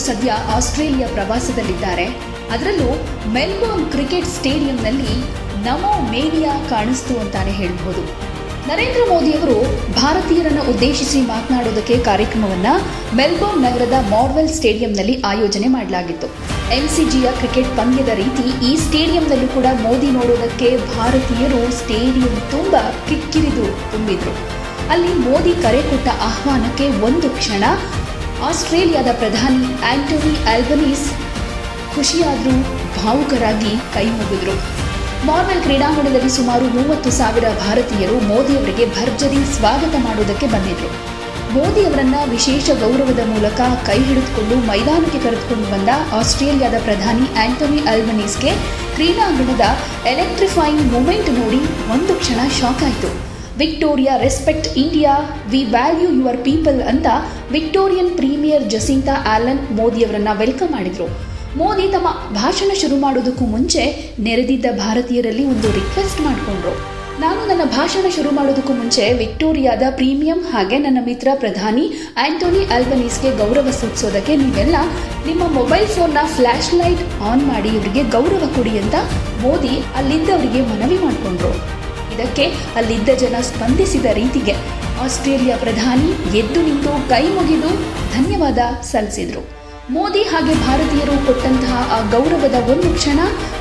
ಸದ್ಯ ಆಸ್ಟ್ರೇಲಿಯಾ ಪ್ರವಾಸದಲ್ಲಿದ್ದಾರೆ. ಅದರಲ್ಲೂ Melbourne cricket ಸ್ಟೇಡಿಯಂನಲ್ಲಿ ನಮೋ mania ಕಾಣಿಸ್ತು ಅಂತಾನೆ ಹೇಳಬಹುದು. ನರೇಂದ್ರ ಮೋದಿಯವರು ಭಾರತೀಯರನ್ನು ಉದ್ದೇಶಿಸಿ ಮಾತನಾಡೋದಕ್ಕೆ ಕಾರ್ಯಕ್ರಮವನ್ನು ಮೆಲ್ಬೋರ್ನ್ ನಗರದ ಮಾರ್ವೆಲ್ ಸ್ಟೇಡಿಯಂನಲ್ಲಿ ಆಯೋಜನೆ ಮಾಡಲಾಗಿತ್ತು. ಎಂಸಿಜಿಯ ಕ್ರಿಕೆಟ್ ಪಂದ್ಯದ ರೀತಿ ಈ ಸ್ಟೇಡಿಯಂನಲ್ಲೂ ಕೂಡ ಮೋದಿ ನೋಡೋದಕ್ಕೆ ಭಾರತೀಯರು ಸ್ಟೇಡಿಯಂ ತುಂಬ ಕಿಕ್ಕಿರಿದು ತುಂಬಿದ್ರು. ಅಲ್ಲಿ ಮೋದಿ ಕರೆ ಕೊಟ್ಟ ಆಹ್ವಾನಕ್ಕೆ ಒಂದು ಕ್ಷಣ ಆಸ್ಟ್ರೇಲಿಯಾದ ಪ್ರಧಾನಿ ಆಂಟೋನಿ ಆಲ್ಬನೀಸ್ ಖುಷಿಯಾದರೂ ಭಾವುಕರಾಗಿ ಕೈ ಮುಗಿದ್ರು. ಮಾರ್ವೆಲ್ ಕ್ರೀಡಾಂಗಣದಲ್ಲಿ ಸುಮಾರು 30,000 ಭಾರತೀಯರು ಮೋದಿಯವರಿಗೆ ಭರ್ಜರಿ ಸ್ವಾಗತ ಮಾಡುವುದಕ್ಕೆ ಬಂದಿದ್ರು. ಮೋದಿಯವರನ್ನ ವಿಶೇಷ ಗೌರವದ ಮೂಲಕ ಕೈ ಹಿಡಿದುಕೊಂಡು ಮೈದಾನಕ್ಕೆ ಕರೆದುಕೊಂಡು ಬಂದ ಆಸ್ಟ್ರೇಲಿಯಾದ ಪ್ರಧಾನಿ ಆಂಟೋನಿ ಆಲ್ಬನೀಸ್ಗೆ ಕ್ರೀಡಾಂಗಣದ ಎಲೆಕ್ಟ್ರಿಫೈಯಿಂಗ್ ಮೂಮೆಂಟ್ ನೋಡಿ ಒಂದು ಕ್ಷಣ ಶಾಕ್ ಆಯಿತು. Victoria respect India, we value your people ಅಂತ ವಿಕ್ಟೋರಿಯನ್ ಪ್ರೀಮಿಯರ್ ಜಸಿಂತಾ ಆಲನ್ ಮೋದಿಯವರನ್ನ ವೆಲ್ಕಮ್ ಮಾಡಿದ್ರು. ಮೋದಿ ತಮ್ಮ ಭಾಷಣ ಶುರು ಮಾಡೋದಕ್ಕೂ ಮುಂಚೆ ನೆರೆದಿದ್ದ ಭಾರತೀಯರಲ್ಲಿ ಒಂದು ರಿಕ್ವೆಸ್ಟ್ ಮಾಡಿಕೊಂಡ್ರು. ನಾನು ನನ್ನ ಭಾಷಣ ಶುರು ಮಾಡೋದಕ್ಕೂ ಮುಂಚೆ ವಿಕ್ಟೋರಿಯಾದ ಪ್ರೀಮಿಯಂ ಹಾಗೆ ನನ್ನ ಮಿತ್ರ ಪ್ರಧಾನಿ ಆಂಟೋನಿ ಆಲ್ಬನೀಸ್ಗೆ ಗೌರವ ಸೂಚಿಸೋದಕ್ಕೆ ನೀವೆಲ್ಲ ನಿಮ್ಮ ಮೊಬೈಲ್ ಫೋನ್ನ ಫ್ಲಾಶ್ ಲೈಟ್ ಆನ್ ಮಾಡಿ ಇವರಿಗೆ ಗೌರವ ಕೊಡಿ ಅಂತ ಮೋದಿ ಅಲ್ಲಿದ್ದವರಿಗೆ ಮನವಿ ಮಾಡಿಕೊಂಡ್ರು. ಇದಕ್ಕೆ ಅಲ್ಲಿದ್ದ ಜನ ಸ್ಪಂದಿಸಿದ ರೀತಿಗೆ ಆಸ್ಟ್ರೇಲಿಯಾ ಪ್ರಧಾನಿ ಎದ್ದು ನಿಂತು ಕೈ ಮುಗಿದು ಧನ್ಯವಾದ ಸಲ್ಲಿಸಿದ್ರು. ಮೋದಿ ಹಾಗೆ ಭಾರತೀಯರು ಕೊಟ್ಟಂತಹ ಆ ಗೌರವದ ಒಂದು ಕ್ಷಣ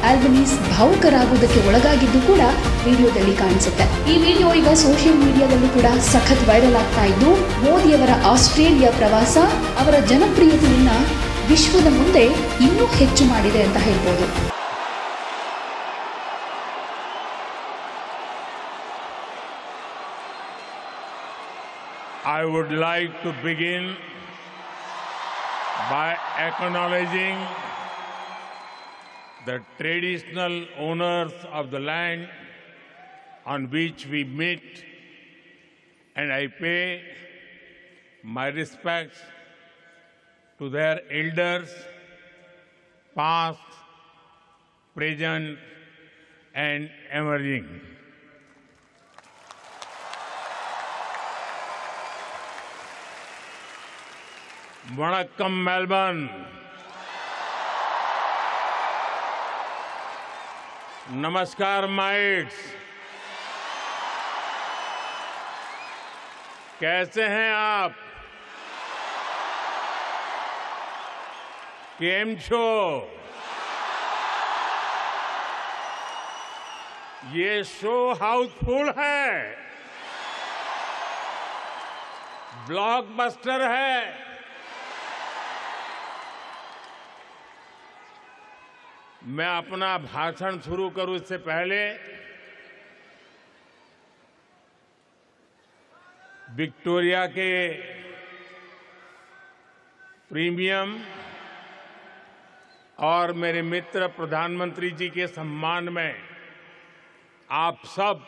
ಆಲ್ಬನೀಸ್ ಭಾವುಕರಾಗುವುದಕ್ಕೆ ಒಳಗಾಗಿದ್ದು ಕೂಡ ವಿಡಿಯೋದಲ್ಲಿ ಕಾಣಿಸುತ್ತೆ. ಈ ವಿಡಿಯೋ ಈಗ ಸೋಷಿಯಲ್ ಮೀಡಿಯಾದಲ್ಲೂ ಕೂಡ ಸಖತ್ ವೈರಲ್ ಆಗ್ತಾ ಇದ್ದು, ಮೋದಿಯವರ ಆಸ್ಟ್ರೇಲಿಯಾ ಪ್ರವಾಸ ಅವರ ಜನಪ್ರಿಯತೆಯನ್ನ ವಿಶ್ವದ ಮುಂದೆ ಇನ್ನೂ ಹೆಚ್ಚು ಮಾಡಿದೆ ಅಂತ ಹೇಳ್ಬೋದು. I would like to begin by acknowledging the traditional owners of the land on which we meet, and I pay my respects to their elders, past, present, and emerging. वणक्कम मेलबर्न, नमस्कार माइट्स, कैसे हैं आप? केम छो? ये show Housefull है, blockbuster है। मैं अपना भाषण शुरू करूं इससे पहले विक्टोरिया के प्रीमियम और मेरे मित्र प्रधानमंत्री जी के सम्मान में आप सब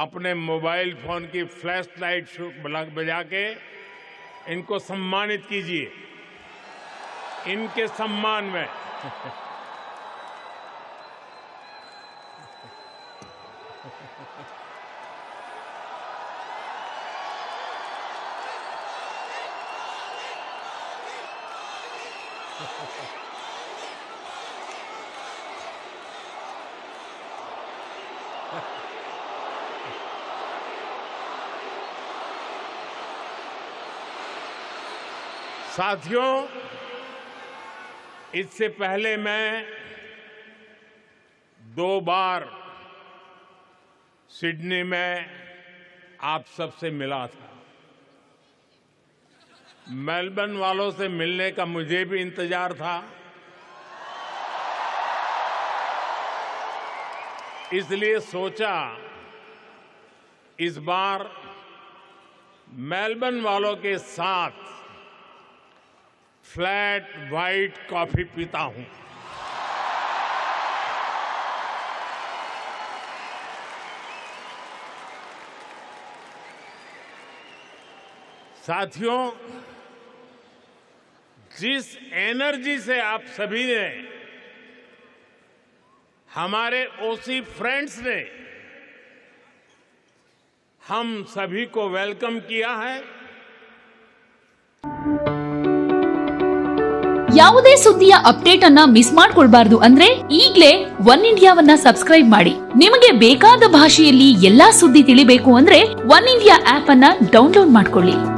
अपने मोबाइल फोन की फ्लैश लाइट बजा के इनको सम्मानित कीजिए। इनके सम्मान में साथियों, इससे पहले मैं 2 बार सिडनी में आप सबसे मिला था। मेलबर्न वालों से मिलने का मुझे भी इंतजार था, इसलिए सोचा इस बार मेलबर्न वालों के साथ फ्लैट व्हाइट कॉफी पीता हूं। साथियों, जिस एनर्जी से आप सभी ने, हमारे ओसी फ्रेंड्स ने हम सभी को वेलकम किया है, ಯಾವುದೇ ಸುದ್ದಿಯ ಅಪ್ಡೇಟ್ ಅನ್ನ ಮಿಸ್ ಮಾಡ್ಕೊಳ್ಬಾರ್ದು ಅಂದ್ರೆ ಈಗ್ಲೇ ಒನ್ ಇಂಡಿಯಾವನ್ನ ಸಬ್ಸ್ಕ್ರೈಬ್ ಮಾಡಿ. ನಿಮಗೆ ಬೇಕಾದ ಭಾಷೆಯಲ್ಲಿ ಎಲ್ಲಾ ಸುದ್ದಿ ತಿಳಿಬೇಕು ಅಂದ್ರೆ ಒನ್ ಇಂಡಿಯಾ ಆಪ್ ಅನ್ನ ಡೌನ್ಲೋಡ್ ಮಾಡ್ಕೊಳ್ಳಿ.